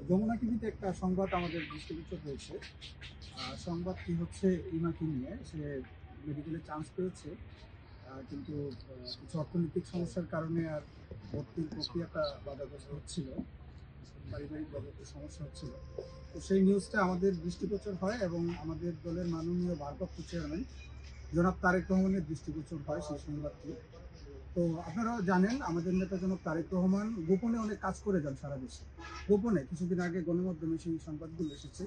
যমুনা টিভিতে একটা সংবাদ আমাদের দৃষ্টিগোচর হয়েছে। সংবাদটি হচ্ছে ইমাকে নিয়ে। সে মেডিকেলে চান্স পেয়েছে, কিন্তু কিছু অর্থনৈতিক সমস্যার কারণে আর ভর্তির প্রক্রিয়াটা বাধাগ্রস্ত হচ্ছিল, পারিবারিকভাবে একটু সমস্যা হচ্ছিল। তো সেই নিউজটা আমাদের দৃষ্টিগোচর হয় এবং আমাদের দলের মাননীয় ভারপ্রাপ্ত চেয়ারম্যান জনাব তারেক রহমানের দৃষ্টিগোচর হয় সেই সংবাদটি। তো আপনারাও জানেন, আমাদের নেতা জনাব তারেক রহমান গোপনে অনেক কাজ করে যান সারা দেশে। গোপনে কিছুদিন আগে গণমাধ্যমে সেই সংবাদগুলো এসেছে।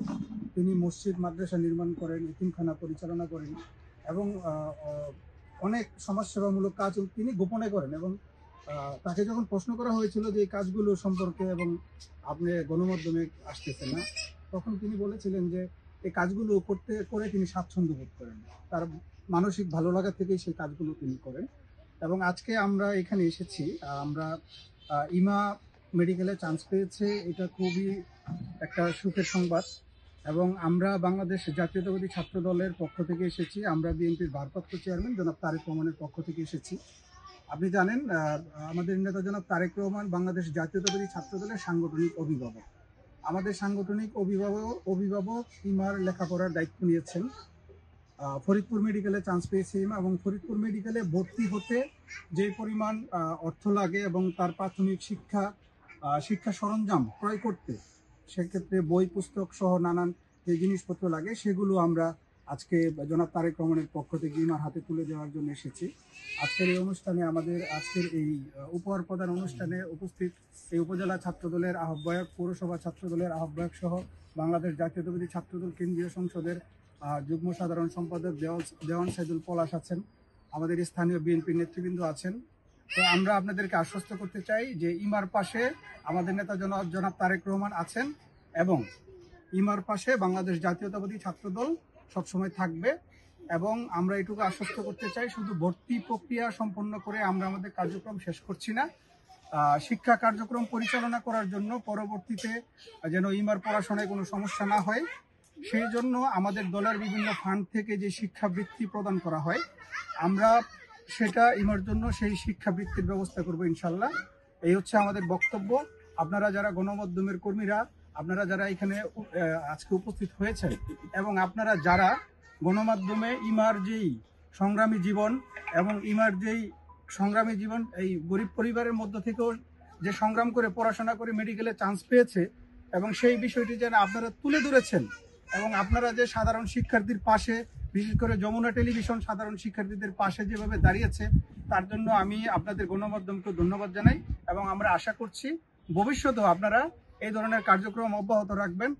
তিনি মসজিদ মাদ্রাসা নির্মাণ করেন, এতিমখানা পরিচালনা করেন এবং অনেক সমাজসেবামূলক কাজ তিনি গোপনে করেন। এবং তাকে যখন প্রশ্ন করা হয়েছিল যে এই কাজগুলো সম্পর্কে এবং আপনি গণমাধ্যমে আসতেছে না, তখন তিনি বলেছিলেন যে এই কাজগুলো করে তিনি স্বাচ্ছন্দ্য বোধ করেন, তার মানসিক ভালো লাগা থেকেই সেই কাজগুলো তিনি করেন। এবং আজকে আমরা এখানে এসেছি, আমরা ইমা মেডিকেলে চান্স পেয়েছে, এটা খুবই একটা সুখের সংবাদ। এবং আমরা বাংলাদেশ জাতীয়তাবাদী ছাত্র দলের পক্ষ থেকে এসেছি, আমরা বিএনপির ভারপ্রাপ্ত চেয়ারম্যান জনাব তারেক রহমানের পক্ষ থেকে এসেছি। আপনি জানেন, আমাদের নেতা জনাব তারেক রহমান বাংলাদেশ জাতীয়তাবাদী ছাত্র দলের সাংগঠনিক অভিভাবক। আমাদের সাংগঠনিক অভিভাবক ইমার লেখাপড়ার দায়িত্ব নিয়েছেন। ফরিদপুর মেডিকেলে চান্স পেয়েছে ইমা, এবং ফরিদপুর মেডিকেলে ভর্তি হতে যে পরিমাণ অর্থ লাগে এবং তার প্রাথমিক শিক্ষা সরঞ্জাম ক্রয় করতে, সেক্ষেত্রে বই পুস্তক সহ নানান যে জিনিসপত্র লাগে সেগুলো আমরা আজকে জনাব তারেক রহমানের পক্ষ থেকে ইমার হাতে তুলে দেওয়ার জন্য এসেছি। আজকের এই অনুষ্ঠানে আজকের এই উপহার প্রদান অনুষ্ঠানে উপস্থিত এই উপজেলা ছাত্রদলের আহ্বায়ক, পৌরসভা ছাত্রদলের আহ্বায়ক সহ বাংলাদেশ জাতীয়তাবাদী ছাত্রদল কেন্দ্রীয় সংসদের যুগ্ম সাধারণ সম্পাদক দেওয়ান সাইদুল পলাশ আছেন, আমাদের স্থানীয় বিএনপি নেতৃবৃন্দ আছেন। তো আমরা আপনাদেরকে আশ্বস্ত করতে চাই যে ইমার পাশে আমাদের নেতা জনাব তারেক রহমান আছেন এবং ইমার পাশে বাংলাদেশ জাতীয়তাবাদী ছাত্রদল সবসময় থাকবে। এবং আমরা এটুকু আশ্বস্ত করতে চাই, শুধু ভর্তি প্রক্রিয়া সম্পন্ন করে আমরা আমাদের কার্যক্রম শেষ করছি না। শিক্ষা কার্যক্রম পরিচালনা করার জন্য পরবর্তীতে যেন ইমার পড়াশোনায় কোনো সমস্যা না হয়, সেই জন্য আমাদের দলের বিভিন্ন ফান্ড থেকে যে শিক্ষাবৃত্তি প্রদান করা হয়, আমরা সেটা ইমার জন্য সেই শিক্ষাবৃত্তির ব্যবস্থা করব ইনশাল্লাহ। এই হচ্ছে আমাদের বক্তব্য। আপনারা যারা গণমাধ্যমের কর্মীরা, আপনারা যারা এখানে আজকে উপস্থিত হয়েছেন এবং আপনারা যারা গণমাধ্যমে ইমার যেই সংগ্রামী জীবন এবং ইমার যেই সংগ্রামী জীবন, এই গরিব পরিবারের মধ্য থেকেও যে সংগ্রাম করে পড়াশোনা করে মেডিকেলে চান্স পেয়েছে এবং সেই বিষয়টি যেন আপনারা তুলে ধরেছেন এবং আপনারা যে সাধারণ শিক্ষার্থীর পাশে, বিশেষ করে যমুনা টেলিভিশন সাধারণ শিক্ষার্থীদের পাশে যেভাবে দাঁড়িয়েছে, তার জন্য আমি আপনাদের গণমাধ্যমকে ধন্যবাদ জানাই এবং আমরা আশা করছি ভবিষ্যতেও আপনারা এই ধরনের কার্যক্রম অব্যাহত রাখবেন।